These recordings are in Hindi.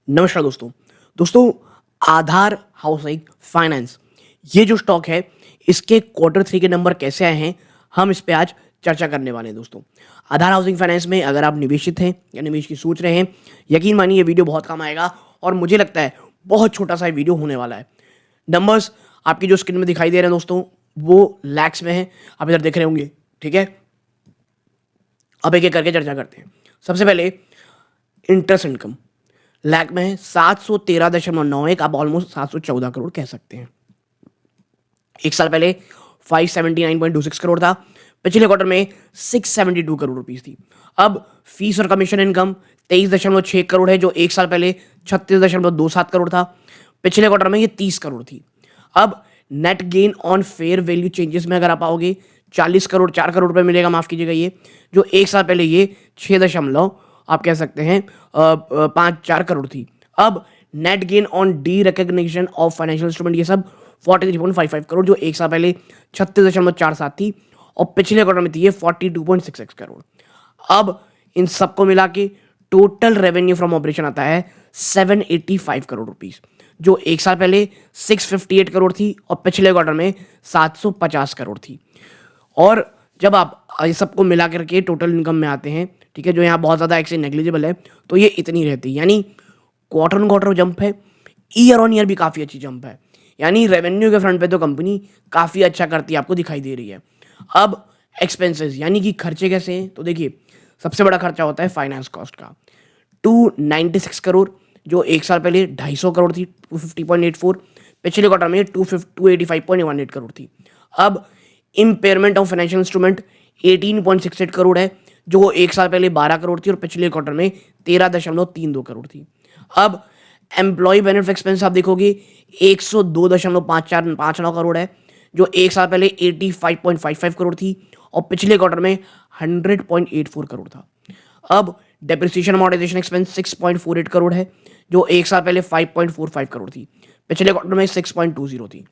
नमस्कार दोस्तों आधार हाउसिंग फाइनेंस ये जो स्टॉक है इसके क्वार्टर थ्री के नंबर कैसे आए हैं हम इस पे आज चर्चा करने वाले हैं दोस्तों। आधार हाउसिंग फाइनेंस में अगर आप निवेशित हैं या निवेश की सोच रहे हैं, यकीन मानिए ये वीडियो बहुत काम आएगा और मुझे लगता है बहुत छोटा सा वीडियो होने वाला है। नंबर्स आपकी जो स्क्रीन में दिखाई दे रहे हैं दोस्तों वो लैक्स में है, आप इधर देख रहे होंगे। ठीक है, अब एक एक करके चर्चा करते हैं। सबसे पहले इंटरेस्ट इनकम लैक में है 713.91, आप ऑलमोस्ट 714 करोड़ कह सकते हैं। एक साल पहले 579.26 करोड़ था, पिछले क्वार्टर में 672 करोड़ रुपीस थी। अब फीस और कमीशन इनकम 23.6 करोड़ है, जो एक साल पहले 36.27 करोड़ था, पिछले क्वार्टर में ये 30 करोड़ थी। अब net gain on fair value changes में अगर आप आओगे 40 करोड़ 4 करोड़ रुपए मिलेगा, माफ कीजिएगा, ये जो एक साल पहले ये 6 दशमलव आप कह सकते हैं 5-4 करोड़ थी। अब net gain on D recognition of financial instrument ये सब 43.55 करोड़, जो एक साल पहले 36.47 थी और पिछले क्वार्टर में थी ये 42.66 करोड़। अब इन सबको मिला के टोटल रेवेन्यू फ्रॉम ऑपरेशन आता है 785 करोड़ रुपीस, जो एक साल पहले 658 करोड़ थी और पिछले क्वार्टर में 750 करोड़ थी। और जब आप ये सबको मिला करके टोटल इनकम में आते हैं, ठीक है, जो यहाँ बहुत ज़्यादा एक्चुअली नेग्लिजिबल है, तो ये इतनी रहती है। यानी क्वार्टर ऑन क्वार्टर जंप है, ईयर ऑन ईयर भी काफ़ी अच्छी जंप है। यानी रेवेन्यू के फ्रंट पे तो कंपनी काफ़ी अच्छा करती है, आपको दिखाई दे रही है। अब एक्सपेंसेस यानी कि खर्चे कैसे हैं, तो देखिए सबसे बड़ा खर्चा होता है फाइनेंस कॉस्ट का 296 करोड़, जो एक साल पहले 250 करोड़ थी 250.84, पिछले क्वार्टर में 285.18 करोड़ थी। अब impairment of financial instrument 18.68 crore है, जो एक साल पहले 12 करोड़ थी और पिछले क्वार्टर में 13.32 करोड़ थी। अब एम्प्लॉय बेनिफिट एक्सपेंस आप देखोगे 102.5459 करोड़ है, जो एक साल पहले 85.55 करोड़ थी और पिछले क्वार्टर में 100.84 करोड़ था। अब डेप्रिसिएशन अमॉर्टाइजेशन एक्सपेंस 6.48 करोड़ है, जो एक साल पहले 5.45 करोड़ थी, पिछले क्वार्टर में 6.20 थी।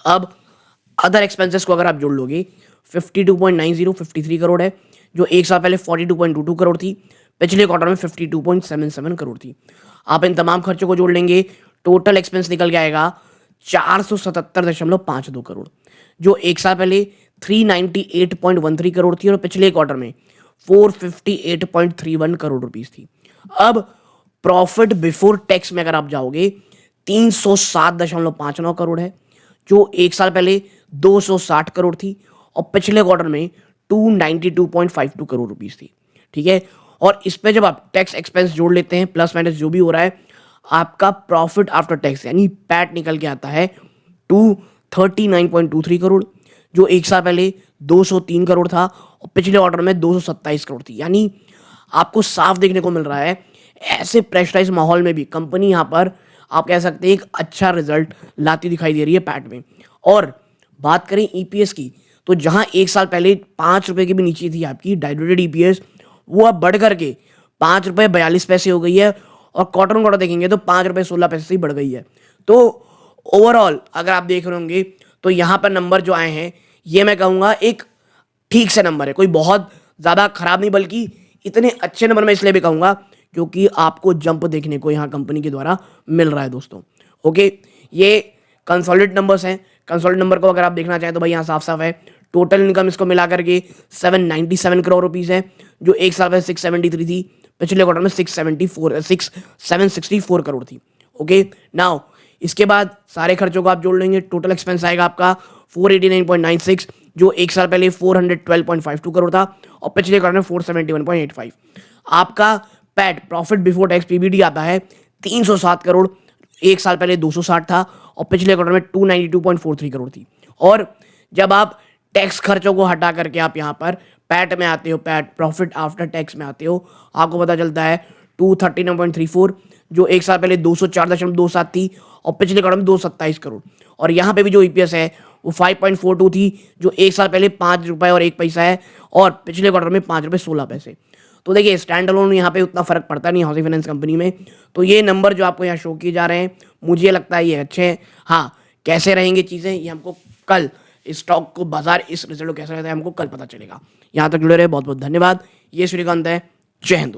अब अदर एक्सपेंसेस को अगर आप जोड़ लोगे 53 करोड़ है, जो एक साल पहले 42.22 करोड़ थी, पिछले क्वार्टर में 52.77 करोड़ थी। आप इन तमाम खर्चों को जोड़ लेंगे, टोटल एक्सपेंस निकल के आएगा 477.52 करोड़, जो एक साल पहले 398.13 करोड़ थी और पिछले क्वार्टर में 458.31 करोड़ रुपीस थी। अब प्रॉफिट बिफोर टैक्स में अगर आप जाओगे 307.59 करोड़ है, जो एक साल पहले 260 करोड़ थी और पिछले क्वार्टर में 292.52 करोड़ रुपीस थी। ठीक है, और इस पे जब आप टैक्स एक्सपेंस जोड़ लेते हैं प्लस माइनस जो भी हो रहा है, आपका प्रॉफिट आफ्टर टैक्स यानी पैट निकल के आता है 239.23 करोड़, जो एक साल पहले 203 करोड़ था और पिछले क्वार्टर में 227 करोड़ थी। यानी आपको साफ देखने को मिल रहा है ऐसे प्रेशराइज माहौल में भी कंपनी यहाँ पर आप कह सकते हैं एक अच्छा रिजल्ट लाती दिखाई दे रही है पैट में। और बात करें ईपीएस की, तो जहां एक साल पहले 5 रुपए के भी नीचे थी आपकी डाइल्यूटेड ईपीएस, वो अब बढ़ करके 5 रुपए 42 पैसे हो गई है और क्वार्टर ऑन क्वार्टर देखेंगे तो 5 रुपए 16 पैसे से ही बढ़ गई है। तो ओवरऑल अगर आप देख रहे होंगे तो यहाँ पर नंबर जो आए हैं ये मैं कहूँगा एक ठीक से नंबर है, कोई बहुत ज़्यादा खराब नहीं, बल्कि इतने अच्छे नंबर मैं इसलिए भी कहूँगा क्योंकि आपको जंप देखने को यहाँ कंपनी के द्वारा मिल रहा है दोस्तों। ओके, ये कंसोलिडेट नंबर्स हैं। कंसोलिडेट नंबर को अगर आप देखना चाहें तो भाई यहाँ साफ साफ है, टोटल इनकम इसको मिला करके 797 करोड़ रुपीस है, जो एक साल पहले 673 थी, पिछले क्वार्टर में 764 करोड़ थी। ओके, नाउ इसके बाद सारे खर्चों को आप जोड़ लेंगे, टोटल एक्सपेंस आएगा आपका 489.96, जो एक साल पहले 412.52 करोड़ था और पिछले क्वार्टर में 471.85। आपका PAT profit before tax PBT आता है 307 करोड़, एक साल पहले 260 था और पिछले क्वार्टर में 292.43 करोड़ थी। और जब आप टैक्स खर्चों को हटा करके आप यहाँ पर पैट में आते हो, पैट प्रॉफिट आफ्टर टैक्स में आते हो, आपको पता चलता है 239.34, जो एक साल पहले 204.27 थी और पिछले क्वार्टर में 227 करोड़। और यहाँ पे भी जो ईपीएस है वो 5.42 थी, जो एक साल पहले 5 रुपए और 1 पैसा है और पिछले क्वार्टर में 5 रुपए 16 पैसे। तो देखिए स्टैंड अलोन यहाँ पे उतना फर्क पड़ता नहीं हाउसिंग फाइनेंस कंपनी में। तो ये नंबर जो आपको यहाँ शो किए जा रहे हैं मुझे लगता है ये अच्छे हैं। हाँ, कैसे रहेंगे चीज़ें ये हमको कल स्टॉक को बाजार इस रिजल्ट को कैसा रहता है हमको कल पता चलेगा। यहाँ तक जुड़े रहे, बहुत बहुत धन्यवाद। ये सूर्यकांत है, जय हिंद।